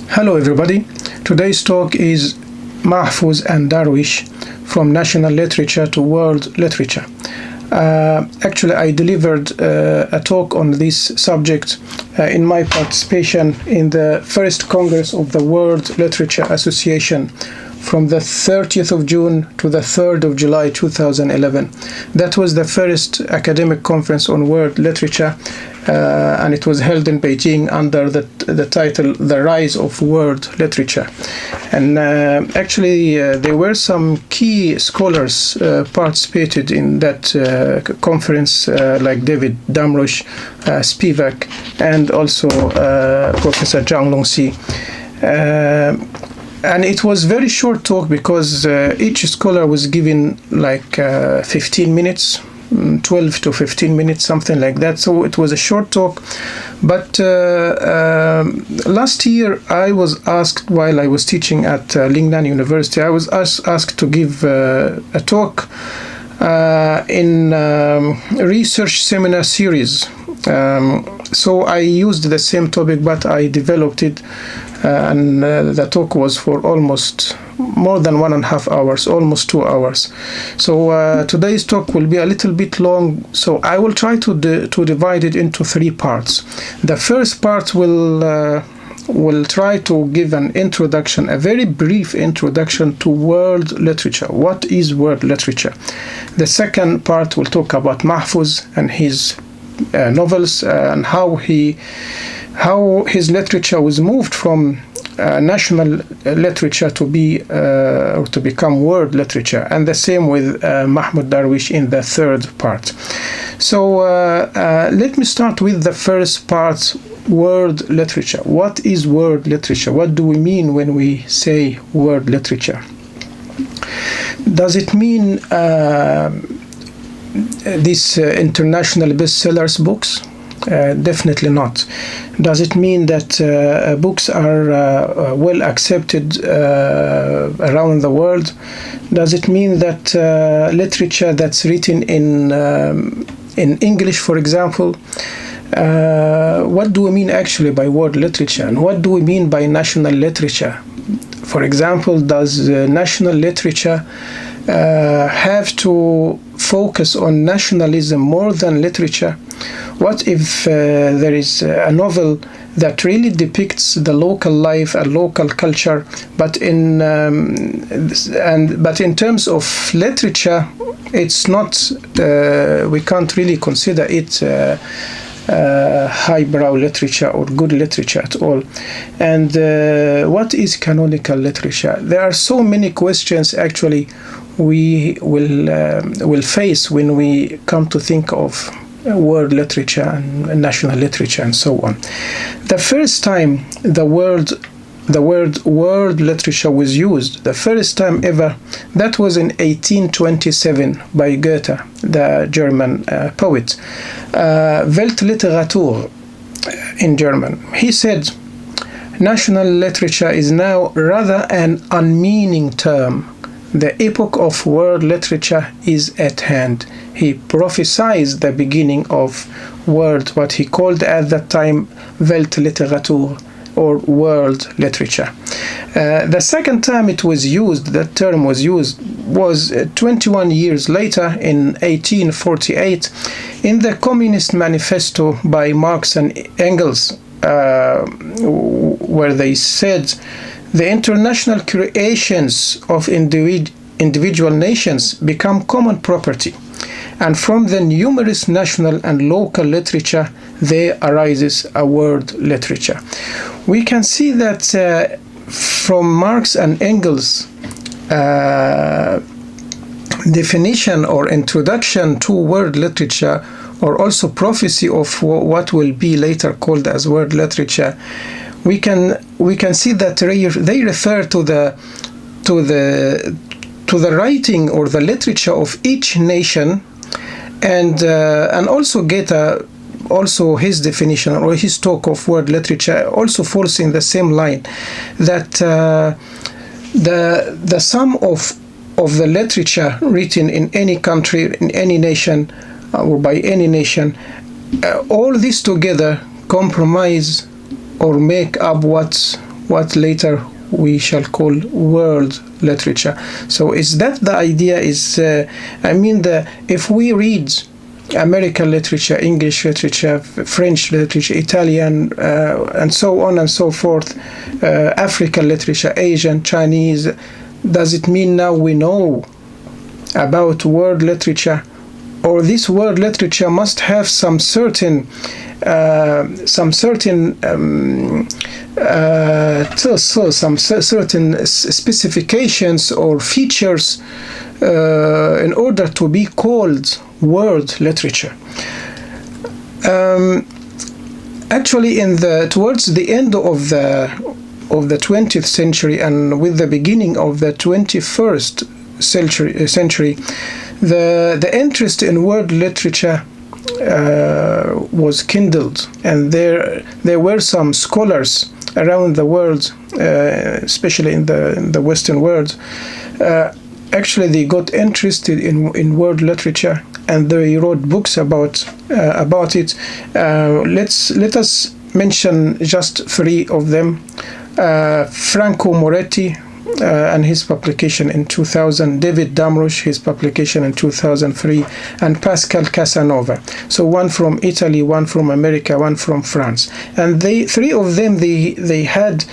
Hello everybody. Today's talk is Mahfouz and Darwish from National Literature to World Literature. Actually, I delivered a talk on this subject in my participation in the first Congress of the World Literature Association from the 30th of June to the 3rd of July 2011. That was the first academic conference on world literature, and it was held in Beijing under the title The Rise of World Literature. And actually, there were some key scholars participated in that conference, like David Damrosch, Spivak, and also Professor Zhang Longxi. And it was very short talk because each scholar was given like 15 minutes, 12 to 15 minutes, something like that. So it was a short talk. But last year I was asked, while I was teaching at Lingnan University, I was asked to give a talk in research seminar series. So I used the same topic, but I developed it, and the talk was for almost more than 1.5 hours, almost 2 hours. So today's talk will be a little bit long, so I will try to divide it into 3 parts. The first part will try to give an introduction, a very brief introduction to world literature. What is world literature? The second part will talk about Mahfouz and his novels, and how his literature was moved from national literature to be or to become world literature, and the same with Mahmoud Darwish in the third part. So let me start with the first part, world literature. What is world literature? What do we mean when we say world literature? Does it mean these international bestsellers books? Definitely not. Does it mean that books are well accepted around the world? Does it mean that literature that's written in English, for example? What do we mean actually by world literature, and what do we mean by national literature? For example, does national literature have to focus on nationalism more than literature? What if there is a novel that really depicts the local life and local culture, but in terms of literature, it's not. We can't really consider it highbrow literature or good literature at all. And what is canonical literature? There are so many questions actually we will face when we come to think of world literature and national literature and so on. The first time the word world literature was used, the first time ever, that was in 1827 by Goethe, the German poet. Weltliteratur in German. He said, national literature is now rather an unmeaning term. The epoch of world literature is at hand. He prophesied the beginning of what he called at that time Weltliteratur, or world literature. The second time it was used, that term was used, was 21 years later in 1848 in the Communist Manifesto by Marx and Engels, where they said the international creations of individual nations become common property, and from the numerous national and local literature there arises a world literature. We can see that from Marx and Engels' definition or introduction to world literature, or also prophecy of what will be later called as world literature, we can see that they refer to the writing or the literature of each nation, and also Goethe, also his definition or his talk of world literature also falls in the same line, that the sum of the literature written in any country, in any nation, or by any nation, all this together compromise or make up what what later we shall call world literature. So is that the idea? If we read American literature, English literature, French literature, Italian, and so on and so forth, African literature, Asian, Chinese, does it mean now we know about world literature? Or this world literature must have some certain specifications or features in order to be called world literature. Actually, towards the end of the 20th century and with the beginning of the 21st century, the interest in world literature was kindled, and there were some scholars around the world, especially in the Western world. Actually, they got interested in world literature, and they wrote books about it. Let us mention just three of them. Franco Moretti and his publication in 2000, David Damrosch, his publication in 2003, and Pascal Casanova. So one from Italy, one from America, one from France. And three of them, they had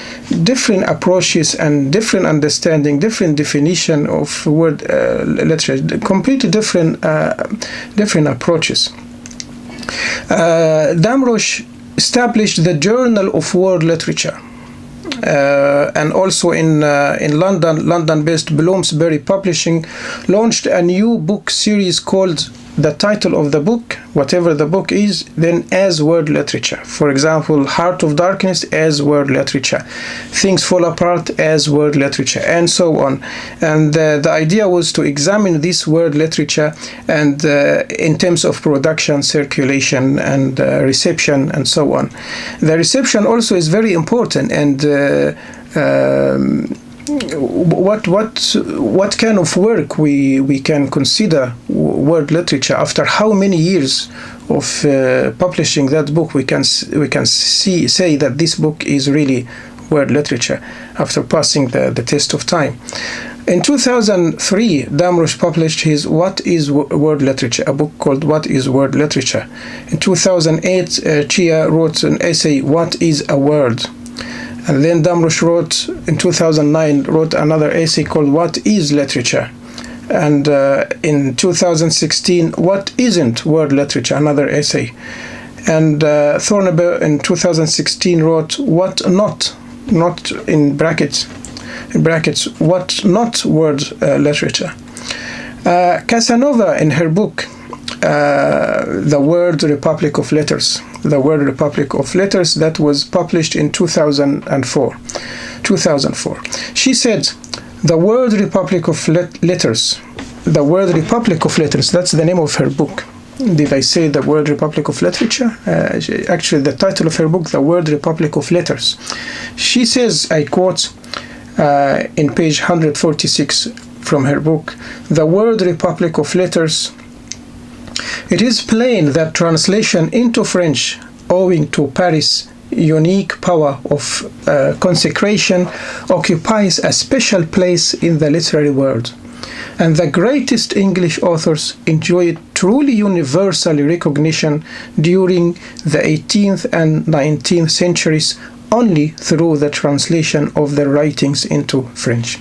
different approaches and different understanding, different definition of word literature, completely different approaches. Damrosch established the Journal of World Literature. And also in London-based Bloomsbury Publishing launched a new book series called, the title of the book, whatever the book is, then as world literature. For example, Heart of Darkness as world literature, Things Fall Apart as world literature, and so on. And the idea was to examine this world literature and in terms of production, circulation, and reception, and so on. The reception also is very important, and what kind of work we can consider world literature after how many years of publishing that book we can say that this book is really world literature after passing the test of time. In 2003, Damrosch published his What is World Literature, a book called What is World Literature. In 2008, Chia wrote an essay, What is a Word? And then Damrosch in 2009, wrote another essay called What is Literature? And in 2016, What isn't World Literature? Another essay. And Thornber in 2016 wrote What not in brackets, What not World Literature? Casanova in her book, The World Republic of Letters, that was published in 2004. She said, The World Republic of Letters, that's the name of her book. Did I say The World Republic of Literature? Actually, the title of her book, The World Republic of Letters. She says, I quote, in page 146 from her book, The World Republic of Letters. It is plain that translation into French, owing to Paris' unique power of consecration, occupies a special place in the literary world, and the greatest English authors enjoyed truly universal recognition during the 18th and 19th centuries only through the translation of their writings into French.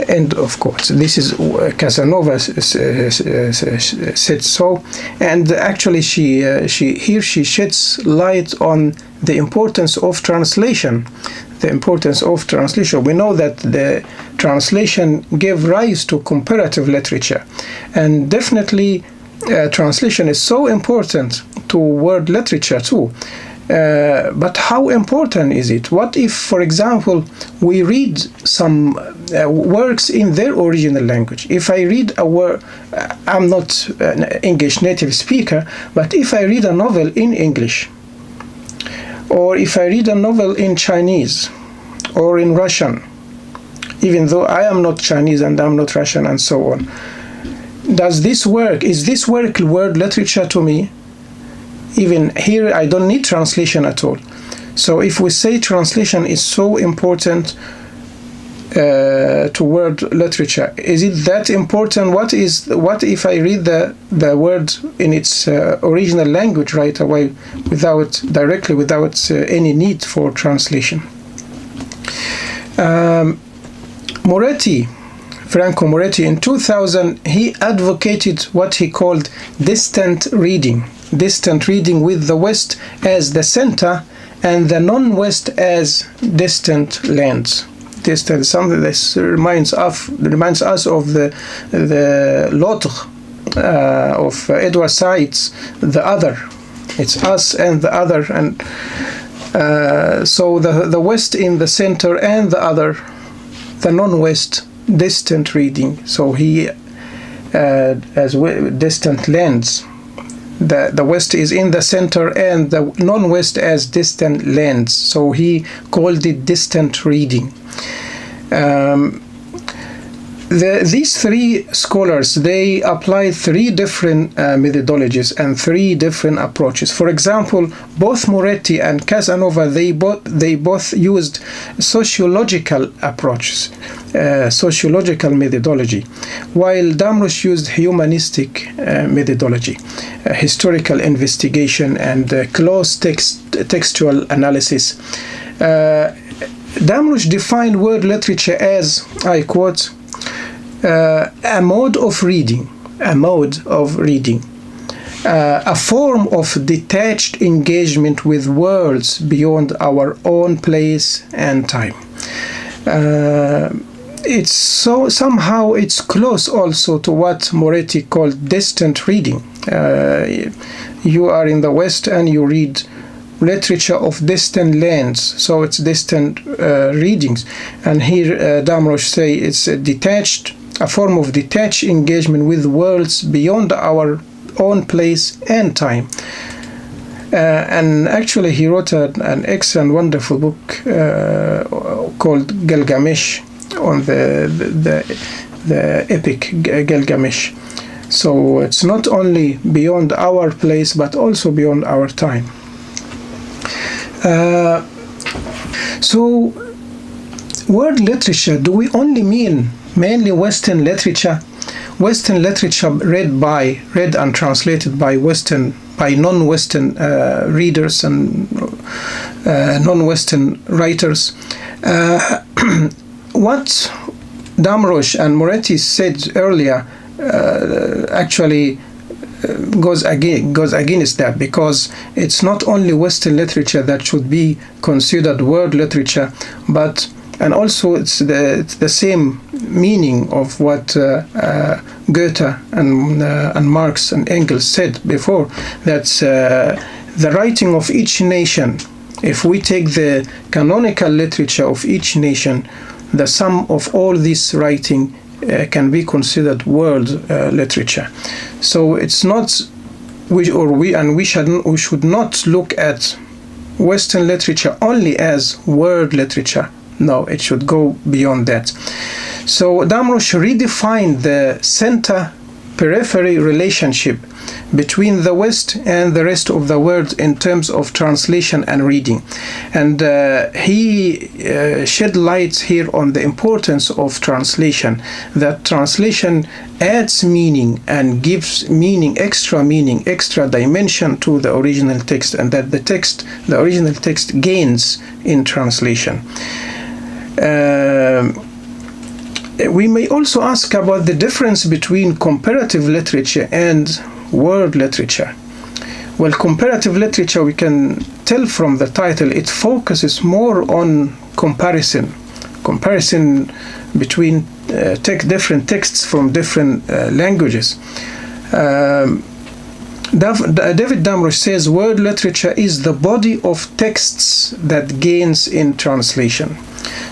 End of quote. This is Casanova said so, and actually she sheds light on the importance of translation. We know that the translation gave rise to comparative literature, and definitely translation is so important to world literature too. But how important is it? What if, for example, we read some works in their original language? If I read a work, I'm not an English native speaker, but if I read a novel in English, or if I read a novel in Chinese or in Russian, even though I am not Chinese and I'm not Russian and so on, is this work world literature to me? Even here, I don't need translation at all. So if we say translation is so important to word literature, is it that important? What if I read the word in its original language right away without any need for translation? Franco Moretti, in 2000, he advocated what he called distant reading with the West as the center and the non-West as distant lands. Distant, something that reminds us of the l'autre of Edward Said's The Other. It's us and the other, and so the West in the center and the other, the non-West, distant reading. So he as distant lands. The West is in the center and the non-West as distant lands. So he called it distant reading. These three scholars, they applied three different methodologies and three different approaches. For example, both Moretti and Casanova, they both used sociological approaches, sociological methodology, while Damrosch used humanistic methodology, historical investigation, and close textual analysis. Damrosch defined word literature as, I quote, a mode of reading, a form of detached engagement with worlds beyond our own place and time. Somehow it's close also to what Moretti called distant reading. You are in the West and you read literature of distant lands, so it's distant readings. And here Damrosch say it's a form of detached engagement with worlds beyond our own place and time. And actually he wrote an excellent, wonderful book called Gilgamesh, on the epic Gilgamesh. So it's not only beyond our place but also beyond our time. So word literature, do we only mean mainly Western literature read and translated by non-Western readers and non-Western writers? What Damrosch and Moretti said earlier actually goes against that, because it's not only Western literature that should be considered word literature, and also it's the same meaning of what Goethe and Marx and Engels said before, that the writing of each nation, if we take the canonical literature of each nation, the sum of all this writing can be considered world literature. So it's not we should not look at Western literature only as word literature. No, it should go beyond that. So Damrosch redefined the center-periphery relationship between the West and the rest of the world in terms of translation and reading. And he shed light here on the importance of translation, that translation adds meaning and gives extra dimension to the original text, and that the original text gains in translation. We may also ask about the difference between comparative literature and word literature. Well, comparative literature, we can tell from the title, it focuses more on comparison between different texts from different languages. David Damrosch says word literature is the body of texts that gains in translation.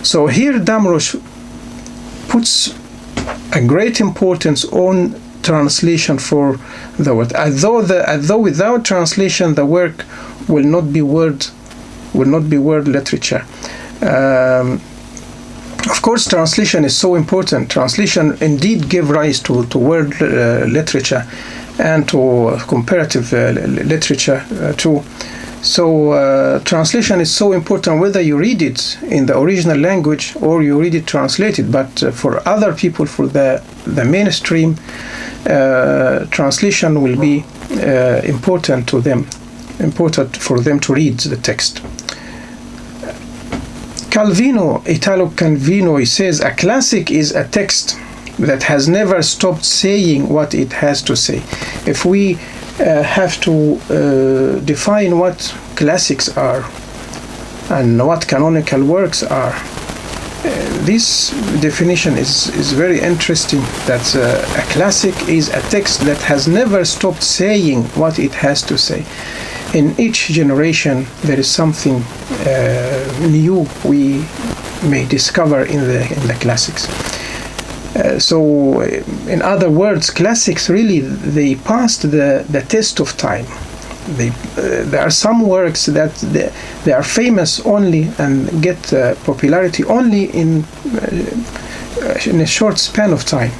So here Damrosch puts a great importance on translation for the word. Although without translation the work will not be word literature. Of course, translation is so important. Translation indeed give rise to word literature and to comparative literature too. So translation is so important whether you read it in the original language or you read it translated. But for other people, for the mainstream, translation will be important to them, important for them to read the text. Italo Calvino, he says, a classic is a text that has never stopped saying what it has to say. If we have to define what classics are and what canonical works are, this definition is very interesting, that a classic is a text that has never stopped saying what it has to say. In each generation there is something new we may discover in the classics. So in other words, classics really, they passed the test of time. There are some works that they are famous only and get popularity only in a short span of time,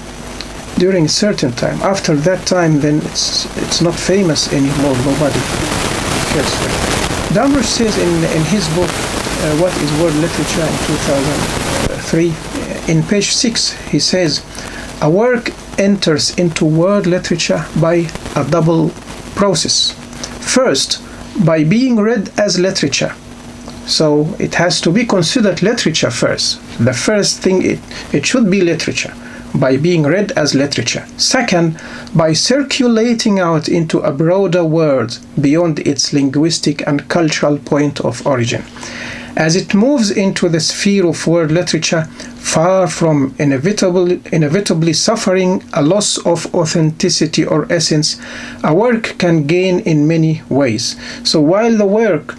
during a certain time. After that time, then it's not famous anymore. Nobody cares for it. Damrosch says in his book What is World Literature in 2003, in page 6, he says, a work enters into world literature by a double process. First, by being read as literature. So it has to be considered literature first. The first thing, it should be literature, by being read as literature. Second, by circulating out into a broader world beyond its linguistic and cultural point of origin. As it moves into the sphere of world literature, far from inevitably suffering a loss of authenticity or essence, a work can gain in many ways. So while the work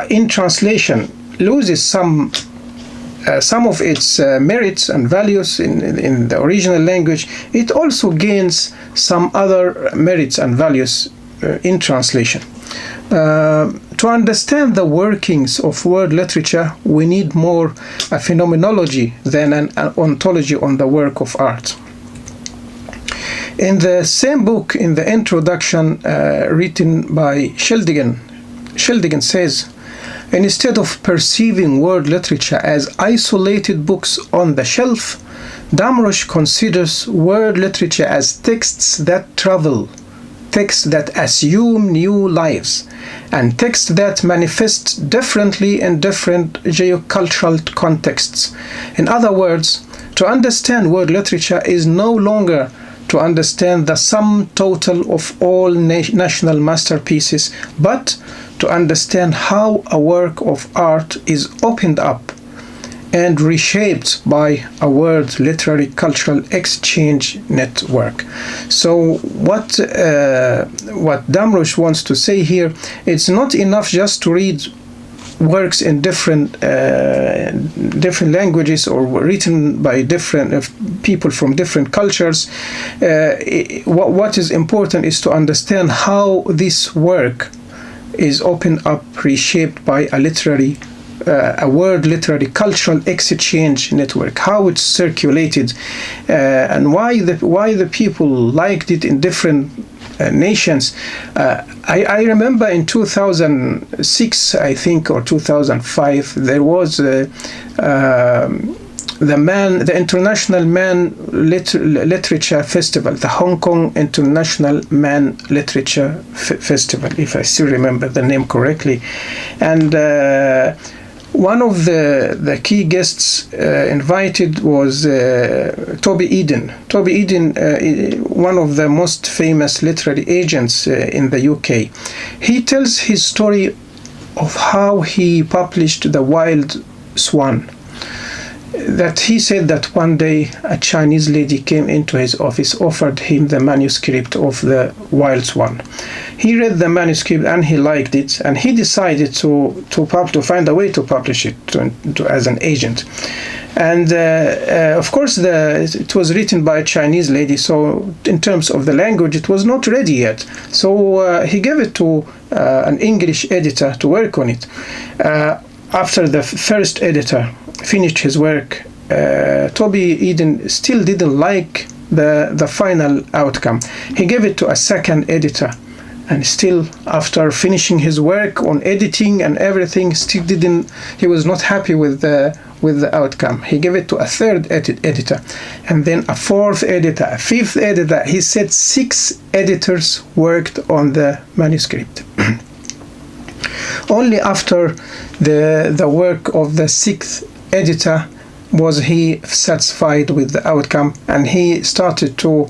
in translation loses some of its merits and values in the original language, it also gains some other merits and values in translation. To understand the workings of world literature, we need more a phenomenology than an ontology on the work of art. In the same book, in the introduction written by Schildingen says, instead of perceiving world literature as isolated books on the shelf, Damrosch considers world literature as texts that travel, texts that assume new lives, and texts that manifest differently in different geocultural contexts. In other words, to understand world literature is no longer to understand the sum total of all national masterpieces, but to understand how a work of art is opened up and reshaped by a world literary cultural exchange network. So what Damrosch wants to say here, it's not enough just to read works in different languages or written by different people from different cultures. What is important is to understand how this work is opened up, reshaped by a world literary cultural exchange network, how it's circulated, and why the people liked it in different nations. I remember in 2006, I think, or 2005, there was the International Man Literature Festival, the Hong Kong International Man Literature Festival, if I still remember the name correctly. And one of the key guests invited was Toby Eden. Toby Eden, one of the most famous literary agents in the UK. He tells his story of how he published The Wild Swan. That he said that one day a Chinese lady came into his office, offered him the manuscript of The Wild Swan. He read the manuscript and he liked it, and he decided to find a way to publish it as an agent. And of course, it was written by a Chinese lady, so in terms of the language, it was not ready yet. So he gave it to an English editor to work on it. After the first editor finished his work, Toby Eden still didn't like the final outcome. He gave it to a second editor, and still after finishing his work on editing and everything, he was not happy with the outcome. He gave it to a third editor, and then a fourth editor, a fifth editor. He said 6 editors worked on the manuscript. Only after the work of the 6th editor was he satisfied with the outcome, and he started to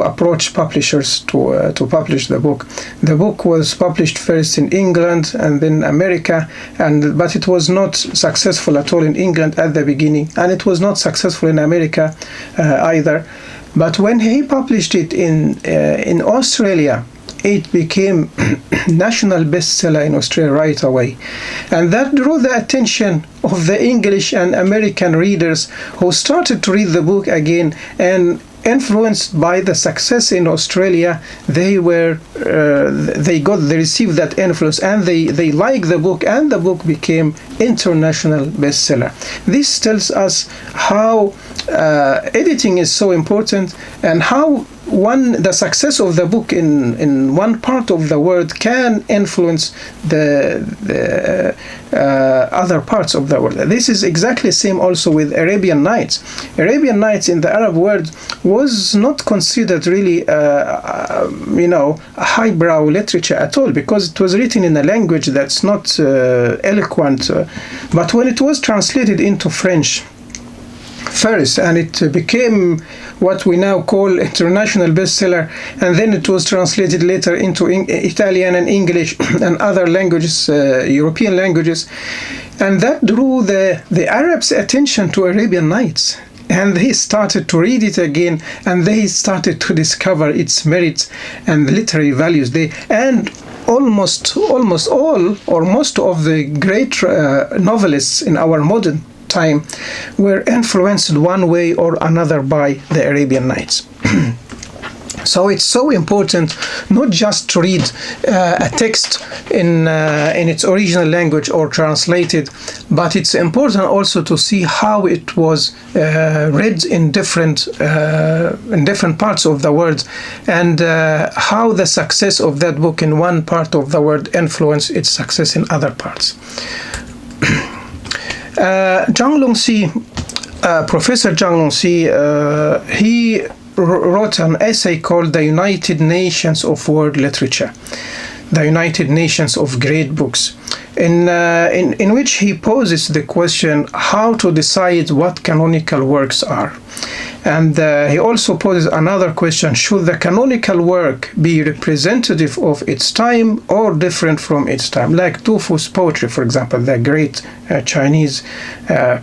approach publishers to publish the book. The book was published first in England and then America, but it was not successful at all in England at the beginning, and it was not successful in America either. But when he published it in Australia, it became national bestseller in Australia right away. And that drew the attention of the English and American readers, who started to read the book again, and influenced by the success in Australia, they received that influence, and they liked the book, and the book became international bestseller. This tells us how editing is so important, and how the success of the book in one part of the world can influence the other parts of the world. This is exactly the same also with Arabian Nights. Arabian Nights in the Arab world was not considered really a highbrow literature at all, because it was written in a language that's not eloquent. But when it was translated into French first, and it became what we now call international bestseller, and then it was translated later into Italian and English and other languages, European languages, and that drew the Arabs' attention to Arabian Nights, and they started to read it again, and they started to discover its merits and literary values. And almost all, or most of the great novelists in our modern time were influenced one way or another by the Arabian Nights. So it's so important not just to read a text in its original language or translated, but it's important also to see how it was read in different parts of the world, and how the success of that book in one part of the world influenced its success in other parts. Zhang Longxi, Professor Zhang Longxi, he wrote an essay called The United Nations of World Literature, The United Nations of Great Books, in which he poses the question how to decide what canonical works are. And he also poses another question: should the canonical work be representative of its time or different from its time? Like Du Fu's poetry, for example, the great Chinese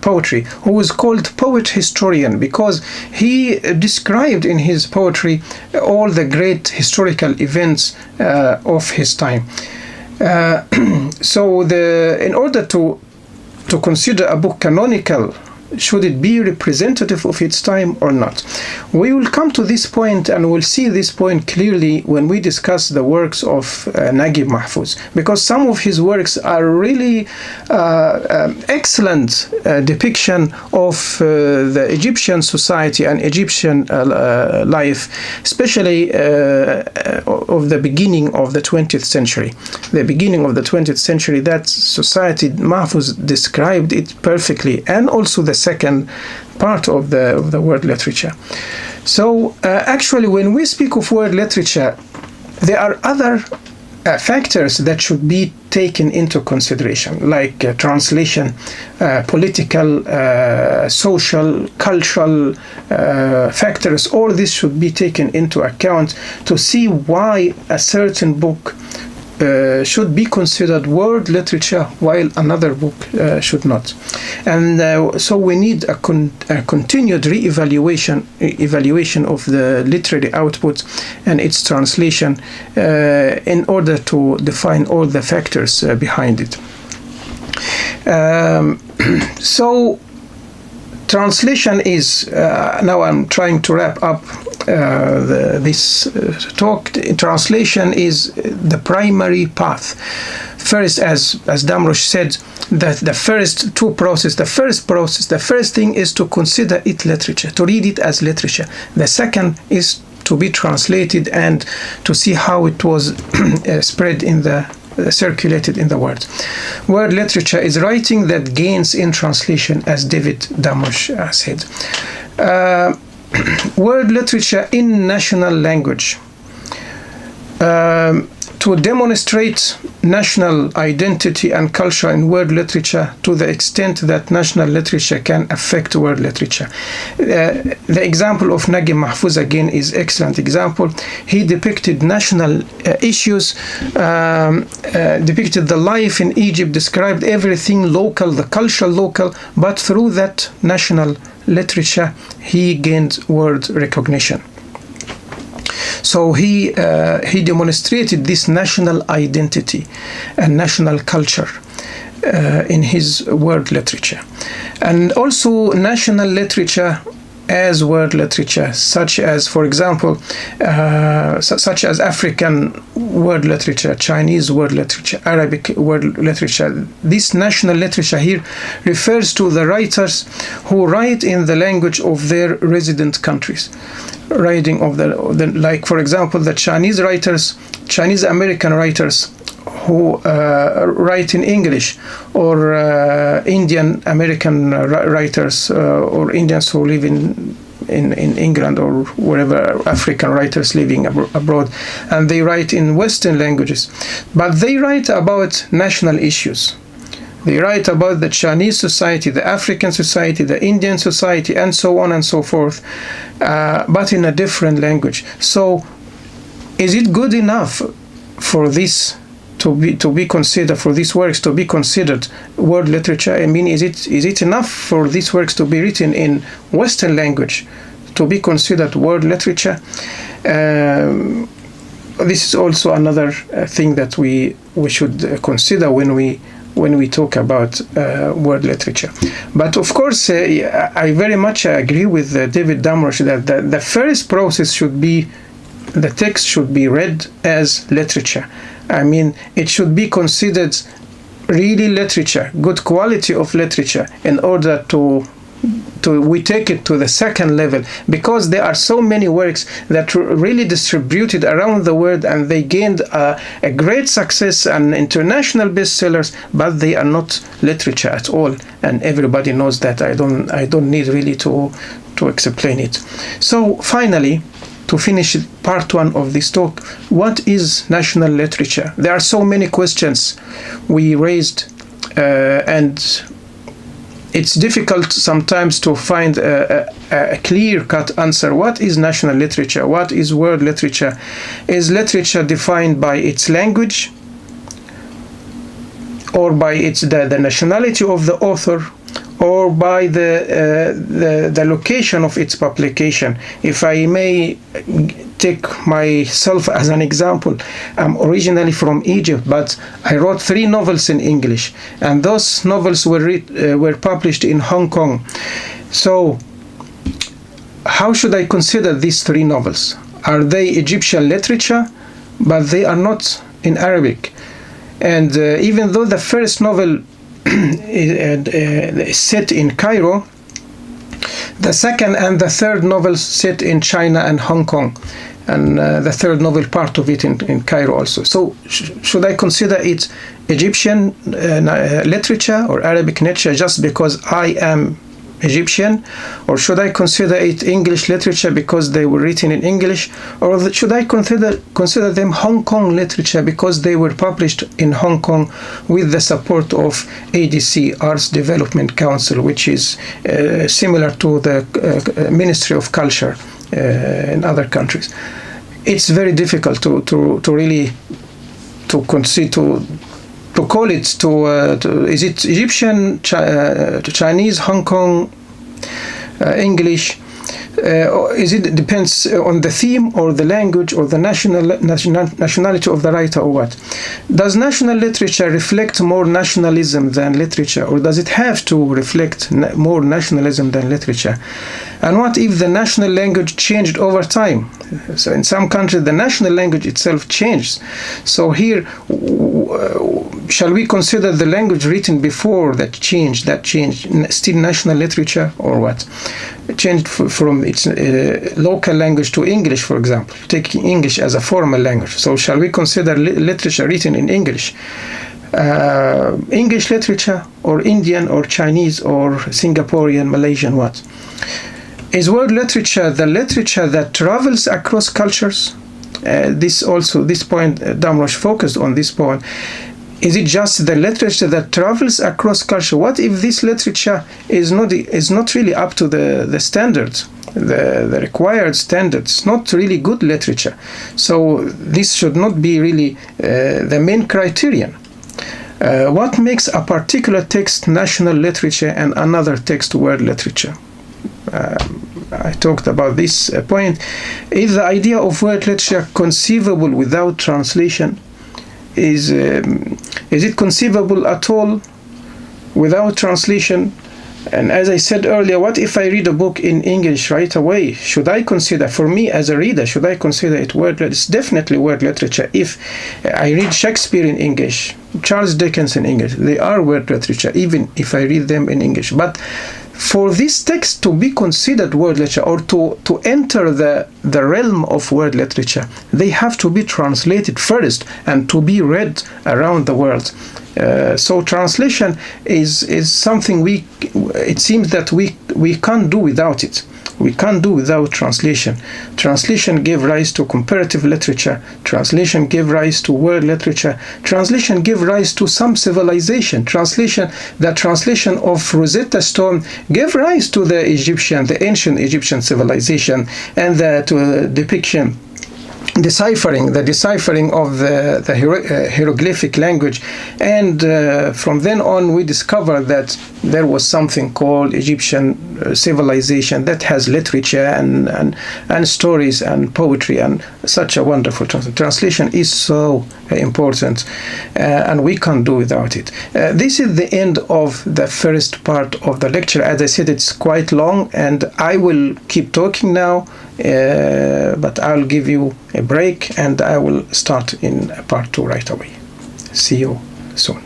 poetry, who was called poet historian because he described in his poetry all the great historical events of his time. So in order to consider a book canonical, should it be representative of its time or not? We will come to this point, and we'll see this point clearly when we discuss the works of Naguib Mahfouz, because some of his works are really excellent depiction of the Egyptian society and Egyptian life, especially of the beginning of the 20th century. The beginning of the 20th century, that society, Mahfouz described it perfectly, and also the second part of the world literature. So actually, when we speak of world literature, there are other factors that should be taken into consideration, like translation, political, social, cultural factors. All this should be taken into account to see why a certain book should be considered world literature while another book should not. And so we need a continued evaluation of the literary output and its translation in order to define all the factors behind it. So translation is, now I'm trying to wrap up this talk. Translation is the primary path. First, as Damrosch said, that the first thing is to consider it literature, to read it as literature. The second is to be translated and to see how it was spread in the circulated in the world. Word literature is writing that gains in translation, as David Damush said. Word literature in national language. To demonstrate national identity and culture in word literature to the extent that national literature can affect word literature. The example of Naguib Mahfouz again is excellent example. He depicted national issues, depicted the life in Egypt, described everything local, the culture local, but through that national literature he gained world recognition. So he demonstrated this national identity and national culture in his word literature. And also national literature as word literature, such as, for example, such as African word literature, Chinese word literature, Arabic word literature. This national literature here refers to the writers who write in the language of their resident countries. Writing of the like, for example, the Chinese writers, Chinese American writers who write in English, or Indian American writers or Indians who live in England or wherever, African writers living abroad, and they write in Western languages, but they write about national issues. They write about the Chinese society, the African society, the Indian society, and so on and so forth, but in a different language. So is it good enough for this to be considered, for these works to be considered word literature? I mean, is it enough for these works to be written in Western language to be considered word literature? This is also another thing that we should consider when we talk about word literature. But of course, I very much agree with David Damush that the first process should be, the text should be read as literature. I mean, it should be considered really literature, good quality of literature, in order to we take it to the second level, because there are so many works that really distributed around the world and they gained a great success and international bestsellers, but they are not literature at all, and everybody knows that. I don't need really to explain it. So finally, to finish part one of this talk, what is national literature? There are so many questions we raised, and it's difficult sometimes to find a clear-cut answer. What is national literature? What is word literature? Is literature defined by its language, or by the nationality of the author, or by the location of its publication? If I may take myself as an example, I'm originally from Egypt, but I wrote 3 novels in English, and those novels were published in Hong Kong. So how should I consider these 3 novels? Are they Egyptian literature? But they are not in Arabic. And even though the first novel is set in Cairo, the second and the third novels set in China and Hong Kong, and the third novel, part of it in Cairo also. So should I consider it Egyptian literature or Arabic literature just because I am Egyptian, or should I consider it English literature because they were written in English, or should I consider them Hong Kong literature because they were published in Hong Kong with the support of ADC, Arts Development Council, which is similar to the Ministry of Culture in other countries? It's very difficult to really to consider to call it is it Egyptian, Chinese, Hong Kong, English? Is it depends on the theme or the language or the nationality of the writer, or what? Does national literature reflect more nationalism than literature, or does it have to reflect more nationalism than literature? And what if the national language changed over time? So in some countries the national language itself changed. So here shall we consider the language written before that change still national literature, or what? Changed from its local language to English, for example, taking English as a formal language. So shall we consider literature written in English English literature, or Indian or Chinese or Singaporean, Malaysian, what? Is world literature the literature that travels across cultures? This point, Damrosch focused on this point. Is it just the literature that travels across culture? What if this literature is not really up to the standards, the required standards? Not really good literature. So this should not be really the main criterion. What makes a particular text national literature and another text world literature? I talked about this point. Is the idea of world literature conceivable without translation? Is it conceivable at all without translation? And as I said earlier, what if I read a book in English right away? Should I consider, for me as a reader, should I consider it world literature? It's definitely world literature. If I read Shakespeare in English, Charles Dickens in English, they are world literature, even if I read them in English. But for this text to be considered world literature, or to enter the realm of world literature, they have to be translated first and to be read around the world. So translation is something it seems that we can't do without it. We can't do without translation. Translation gave rise to comparative literature. Translation gave rise to world literature. Translation gave rise to some civilization. The translation of Rosetta Stone gave rise to the ancient Egyptian civilization, and the depiction, deciphering of the hieroglyphic language. And from then on, we discovered that there was something called Egyptian civilization that has literature and stories and poetry, and such a wonderful translation is so important, and we can't do without it. This is the end of the first part of the lecture. As I said, it's quite long, and I will keep talking now, but I'll give you a break, and I will start in part 2 right away. See you soon.